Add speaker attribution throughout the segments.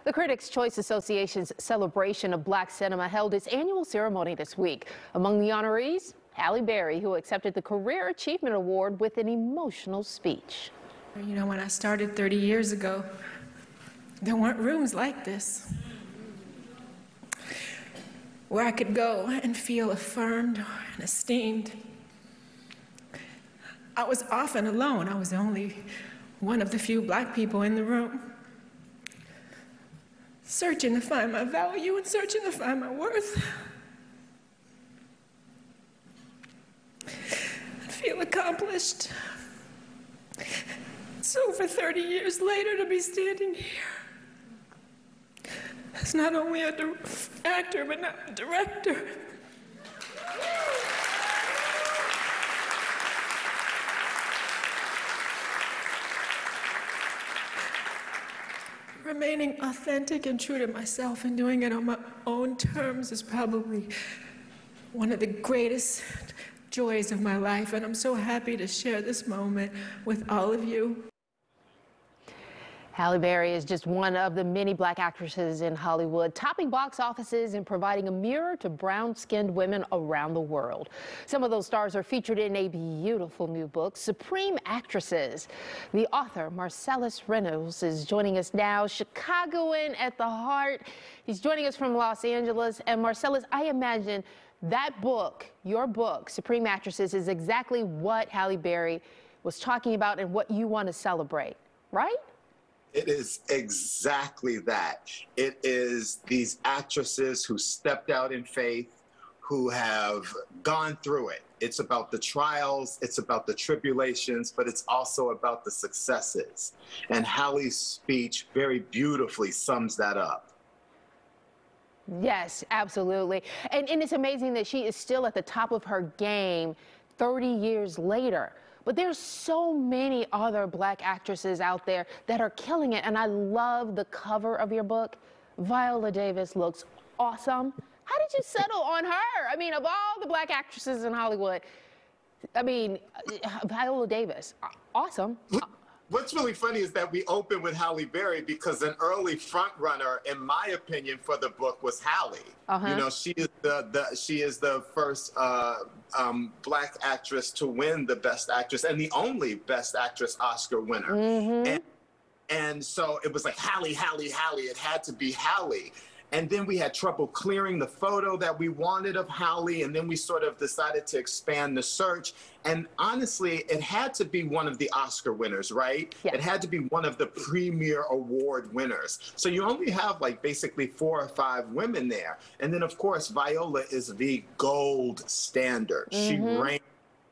Speaker 1: The Critics' Choice Association's celebration of Black cinema held its annual ceremony this week. Among the honorees, Halle Berry, who accepted the Career Achievement Award with an emotional speech.
Speaker 2: You know, when I started 30 years ago, there weren't rooms like this, where I could go and feel affirmed and esteemed. I was often alone. I was only one of the few Black people in the room, searching to find my value and searching to find my worth. I feel accomplished. So for 30 years later, to be standing here as not only an actor, but not a director. Remaining authentic and true to myself and doing it on my own terms is probably one of the greatest joys of my life, and I'm so happy to share this moment with all of you.
Speaker 1: Halle Berry is just one of the many Black actresses in Hollywood, topping box offices and providing a mirror to brown-skinned women around the world. Some of those stars are featured in a beautiful new book, Supreme Actresses. The author, Marcellus Reynolds, is joining us now, Chicagoan at the heart. He's joining us from Los Angeles. And Marcellus, I imagine that book, your book, Supreme Actresses, is exactly what Halle Berry was talking about and what you want to celebrate, right?
Speaker 3: It is exactly that. It is these actresses who stepped out in faith, who have gone through it. It's about the trials, it's about the tribulations, but it's also about the successes. And Halle's speech very beautifully sums that up.
Speaker 1: Yes, absolutely. And it's amazing that she is still at the top of her game 30 years later. But there's so many other Black actresses out there that are killing it. And I love the cover of your book. Viola Davis looks awesome. How did you settle on her? I mean, of all the Black actresses in Hollywood, I mean, Viola Davis, awesome.
Speaker 3: What's really funny is that we opened with Halle Berry because an early front runner, in my opinion, for the book was Halle. You know, she is the first Black actress to win the Best Actress and the only Best Actress Oscar winner. And so it was like Halle, Halle, Halle. It had to be Halle. And then we had trouble clearing the photo that we wanted of Halle, and then we sort of decided to expand the search. And honestly, it had to be one of the Oscar winners, right? Yeah. It had to be one of the premier award winners. So you only have like basically 4 or 5 women there. And then of course, Viola is the gold standard. She reigned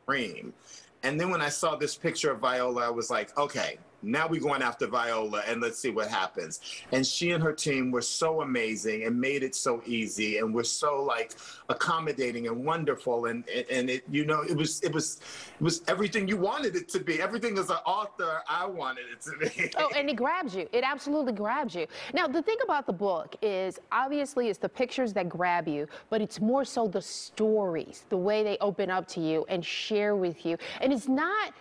Speaker 3: supreme. And then when I saw this picture of Viola, I was like, okay, now we're going after Viola and let's see what happens. And she and her team were so amazing and made it so easy and were so like accommodating and wonderful. And it, you know, it was everything you wanted it to be. Everything as an author, I wanted it to be.
Speaker 1: Oh, and it grabs you. It absolutely grabs you. Now, the thing about the book is obviously it's the pictures that grab you, but it's more so the stories, the way they open up to you and share with you. And it's not,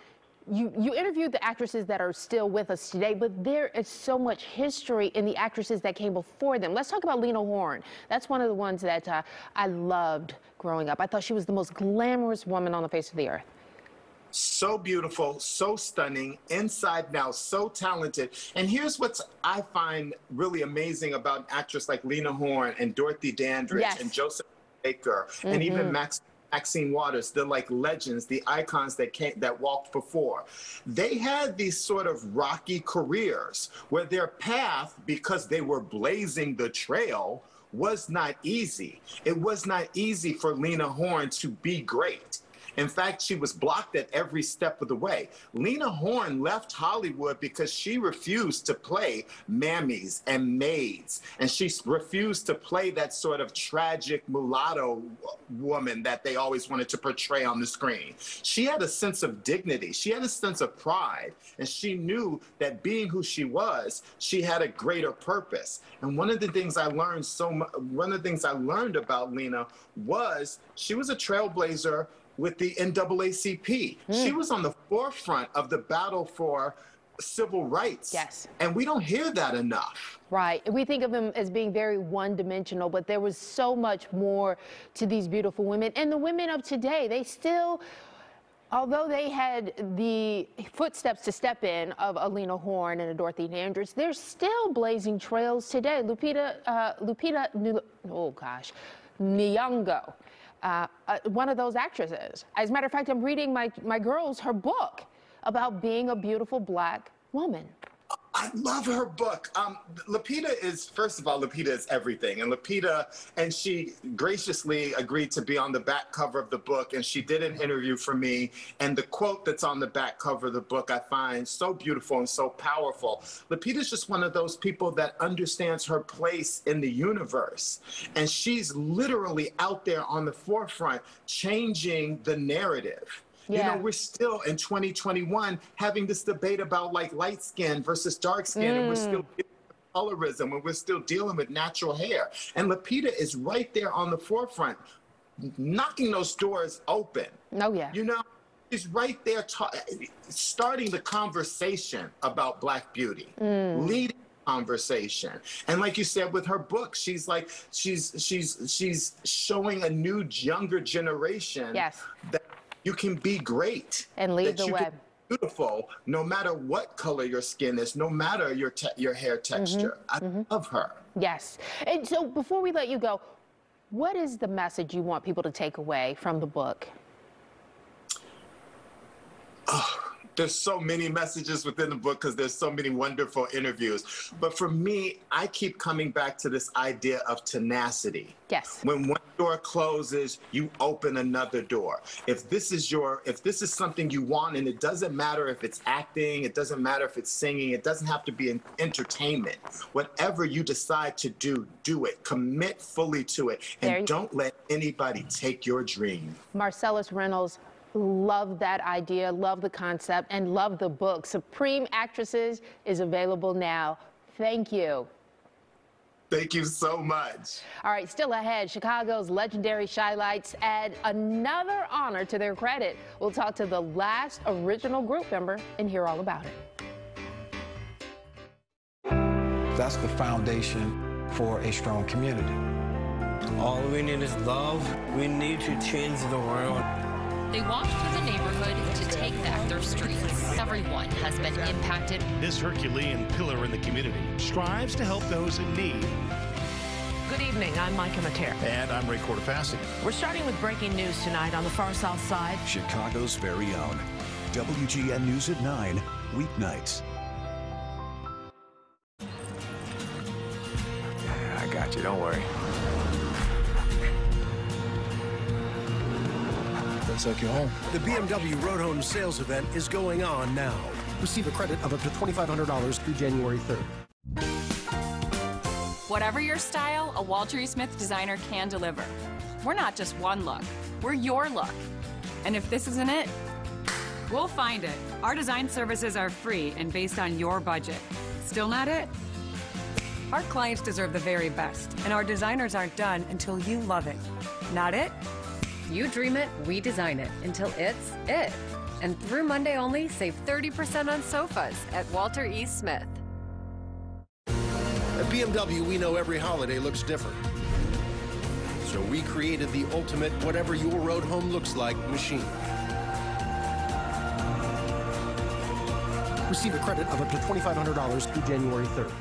Speaker 1: you interviewed the actresses that are still with us today, but there is so much history in the actresses that came before them. Let's talk about Lena Horne. That's one of the ones that I loved growing up. I thought she was the most glamorous woman on the face of the earth.
Speaker 3: So beautiful, so stunning, inside and out, so talented. And here's what I find really amazing about an actress like Lena Horne and Dorothy Dandridge and Joseph Baker and even Maxine Waters. They're like legends, the icons that walked before. They had these sort of rocky careers where their path, because they were blazing the trail, was not easy. It was not easy for Lena Horne to be great. In fact, she was blocked at every step of the way. Lena Horne left Hollywood because she refused to play mammies and maids. And she refused to play that sort of tragic mulatto woman that they always wanted to portray on the screen. She had a sense of dignity. She had a sense of pride. And she knew that being who she was, she had a greater purpose. And one of the things I learned about Lena was she was a trailblazer with the NAACP. She was on the forefront of the battle for civil rights.
Speaker 1: Yes.
Speaker 3: And we don't hear that enough.
Speaker 1: Right. We think of them as being very one-dimensional, but there was so much more to these beautiful women. And the women of today, they still, although they had the footsteps to step in of a Lena Horne and a Dorothy Dandridge, they're still blazing trails today. Lupita Nyong'o, one of those actresses. As a matter of fact, I'm reading my girls her book about being a beautiful Black woman.
Speaker 3: I love her book. Lupita is, first of all, Lupita is everything. And she graciously agreed to be on the back cover of the book. And she did an interview for me. And the quote that's on the back cover of the book I find so beautiful and so powerful. Lupita's just one of those people that understands her place in the universe. And she's literally out there on the forefront changing the narrative. Yeah. You know, we're still in 2021 having this debate about like light skin versus dark skin, and we're still dealing with colorism, and we're still dealing with natural hair. And Lupita is right there on the forefront, knocking those doors open.
Speaker 1: Oh, yeah.
Speaker 3: You know, she's right there starting the conversation about Black beauty, leading conversation. And like you said with her book, she's like, she's showing a new, younger generation that you can be great
Speaker 1: and lead the way.
Speaker 3: Beautiful, no matter what color your skin is, no matter your hair texture. I love her.
Speaker 1: Yes. And so before we let you go, what is the message you want people to take away from the book?
Speaker 3: Oh, there's so many messages within the book because there's so many wonderful interviews. But for me, I keep coming back to this idea of tenacity.
Speaker 1: Yes.
Speaker 3: When one door closes, you open another door. If this is something you want, and it doesn't matter if it's acting, it doesn't matter if it's singing, it doesn't have to be an entertainment. Whatever you decide to do, do it. Commit fully to it. And don't let anybody take your dream.
Speaker 1: Marcellus Reynolds, love that idea, love the concept, and love the book. Supreme Actresses is available now. Thank you.
Speaker 3: Thank you so much.
Speaker 1: All right, still ahead, Chicago's legendary Chi-Lites add another honor to their credit. We'll talk to the last original group member and hear all about it.
Speaker 4: That's the foundation for a strong community.
Speaker 5: All we need is love. We need to change the world.
Speaker 6: They walked through the neighborhood to take back their streets. Everyone has been impacted.
Speaker 7: This Herculean pillar in the community strives to help those in need.
Speaker 8: Good evening, I'm Micah Matera.
Speaker 7: And I'm Ray Cortefassi.
Speaker 8: We're starting with breaking news tonight on the far south side.
Speaker 9: Chicago's very own WGN News at 9, weeknights.
Speaker 10: I got you, don't worry.
Speaker 11: Take you home.
Speaker 12: The BMW Road Home sales event is going on now. Receive a credit of up to $2,500 through January 3rd.
Speaker 13: Whatever your style, a Walter E. Smith designer can deliver. We're not just one look, we're your look. And if this isn't it,
Speaker 14: we'll find it. Our design services are free and based on your budget. Still not it? Our clients deserve the very best, and our designers aren't done until you love it. Not it?
Speaker 15: You dream it, we design it until it's it. And through Monday only, save 30% on sofas at Walter E. Smith.
Speaker 12: At BMW, we know every holiday looks different. So we created the ultimate whatever your road home looks like machine. Receive a credit of up to $2,500 through January 3rd.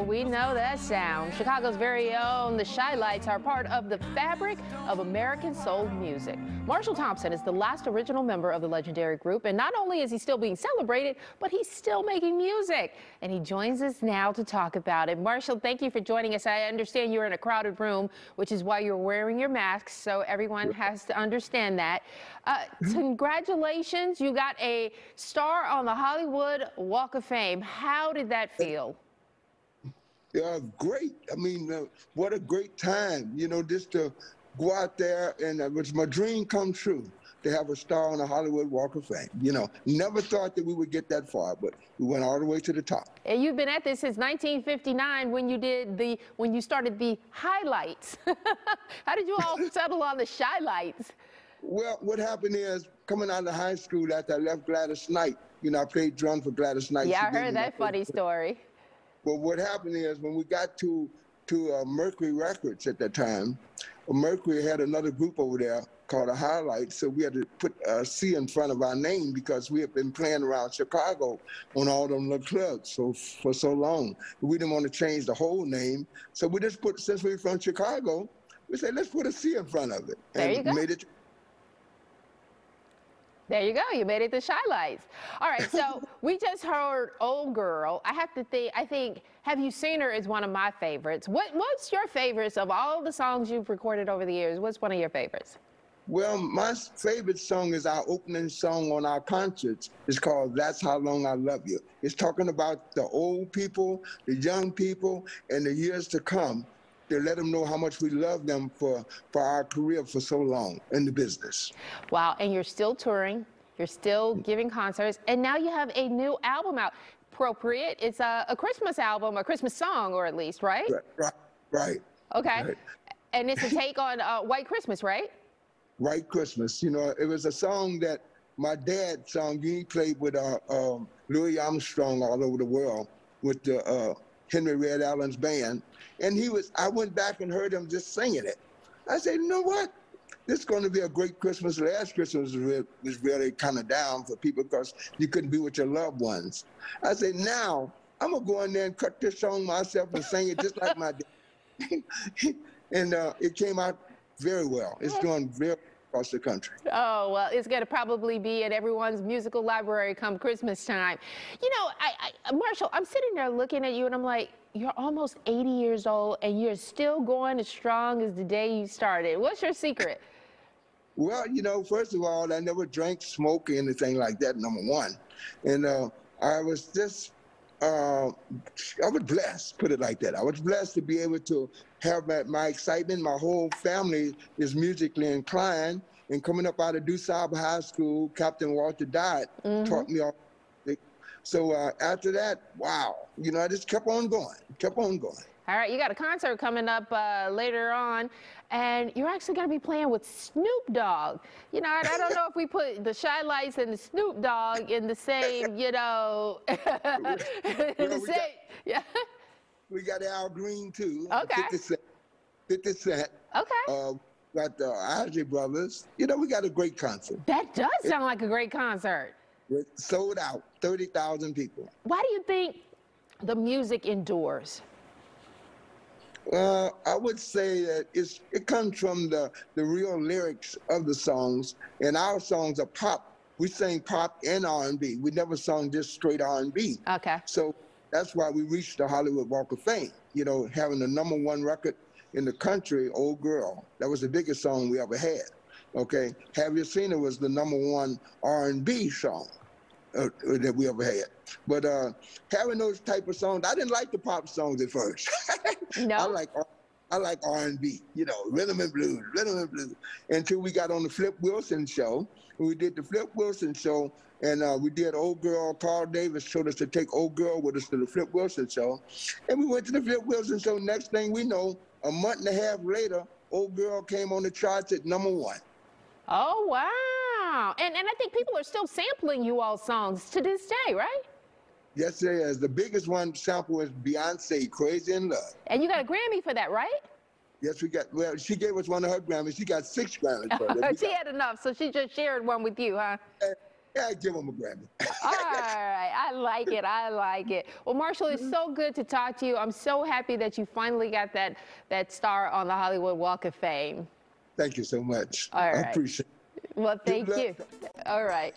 Speaker 1: We know that sound. Chicago's very own, the Chi-Lites are part of the fabric of American soul music. Marshall Thompson is the last original member of the legendary group, and not only is he still being celebrated, but he's still making music. And he joins us now to talk about it. Marshall, thank you for joining us. I understand you're in a crowded room, which is why you're wearing your mask, so everyone has to understand that. Congratulations, you got a star on the Hollywood Walk of Fame. How did that feel?
Speaker 16: Great. I mean, what a great time, you know, just to go out there, and it was my dream come true.
Speaker 11: to have a star on the Hollywood Walk of Fame. You know, never thought that we would get that far, but we went all the way to the top.
Speaker 1: And you've been at this since 1959 when you started the highlights. How did you all settle on the Chi-Lites?
Speaker 11: Well, what happened is, coming out of high school after I left Gladys Knight, you know, I played drums for Gladys Knight.
Speaker 1: Yeah, I heard that funny story.
Speaker 11: Well, what happened is, when we got to Mercury Records at that time, Mercury had another group over there called the Highlights, so we had to put a C in front of our name because we had been playing around Chicago on all them little clubs for so long. We didn't want to change the whole name, so we just put, since we're from Chicago, we said, let's put a C in front of it.
Speaker 1: There you go.
Speaker 11: Made it.
Speaker 1: There you go. You made it to Chi-Lites. All right. So we just heard "Old Girl." I think "Have You Seen Her" is one of my favorites. What's your favorites of all the songs you've recorded over the years? What's one of your favorites?
Speaker 11: Well, my favorite song is our opening song on our concerts. It's called "That's How Long I Love You." It's talking about the old people, the young people, and the years to come, to let them know how much we love them for our career for so long in the business.
Speaker 1: Wow, and you're still touring, you're still giving concerts, and now you have a new album out. Appropriate, it's a Christmas album, a Christmas song, or at least, right?
Speaker 11: Right.
Speaker 1: Okay,
Speaker 11: right. And
Speaker 1: it's a take on White Christmas, right?
Speaker 11: White Christmas. You know, it was a song that my dad sung. He played with Louis Armstrong all over the world with the Henry Red Allen's band. And I went back and heard him just singing it. I said, you know what? This is going to be a great Christmas. Last Christmas was really kind of down for people because you couldn't be with your loved ones. I said, now I'm going to go in there and cut this song myself and sing it just like my dad. And it came out very well. It's doing very well across the country.
Speaker 1: Oh, well, it's going to probably be at everyone's musical library come Christmas time. You know, Marshall, I'm sitting there looking at you and I'm like, you're almost 80 years old and you're still going as strong as the day you started. What's your secret?
Speaker 11: Well, you know, first of all, I never drank, smoked, or anything like that, number one. And I was just, I was blessed, put it like that. I was blessed to be able to have my excitement. My whole family is musically inclined. And coming up out of DuSable High School, Captain Walter Dodd taught me all. So after that, wow, you know, I just kept on going.
Speaker 1: All right, you got a concert coming up later on, and you're actually going to be playing with Snoop Dogg. You know, I don't know if we put the Chi-Lites and the Snoop Dogg in the same, you know, yeah.
Speaker 11: We got Al Green, too.
Speaker 1: Okay.
Speaker 11: 50 Cent.
Speaker 1: Okay.
Speaker 11: Got the Isley Brothers. You know, we got a great concert.
Speaker 1: That does sound like a great concert.
Speaker 11: It sold out, 30,000 people.
Speaker 1: Why do you think the music endures?
Speaker 11: I would say that it comes from the real lyrics of the songs, and our songs are pop. We sing pop and R&B. We never sung just straight R&B.
Speaker 1: Okay.
Speaker 11: So that's why we reached the Hollywood Walk of Fame. You know, having the #1 record in the country, "Old Girl," that was the biggest song we ever had. Okay, "Have You Seen Her" was the #1 R&B song that we ever had. But having those type of songs, I didn't like the pop songs at first.
Speaker 1: No.
Speaker 11: I like R&B, you know, rhythm and blues, until we got on the Flip Wilson show. We did the Flip Wilson show, and we did "Old Girl." Carl Davis told us to take "Old Girl" with us to the Flip Wilson show. And we went to the Flip Wilson show. Next thing we know, a month and a half later, "Old Girl" came on the charts at #1.
Speaker 1: Oh, wow. And I think people are still sampling you all songs to this day, right?
Speaker 11: Yes, there is. The biggest one sample is Beyonce, "Crazy in Love."
Speaker 1: And you got a Grammy for that, right?
Speaker 11: Yes, we got, well, she gave us one of her Grammys. She got 6 Grammys for it.
Speaker 1: She had enough, so she just shared one with you, huh?
Speaker 11: Yeah, I give them a Grammy.
Speaker 1: All right, I like it. Well, Marshall, it's so good to talk to you. I'm so happy that you finally got that star on the Hollywood Walk of Fame.
Speaker 11: Thank you so much.
Speaker 1: All right.
Speaker 11: I appreciate it.
Speaker 1: Well, thank you. All right.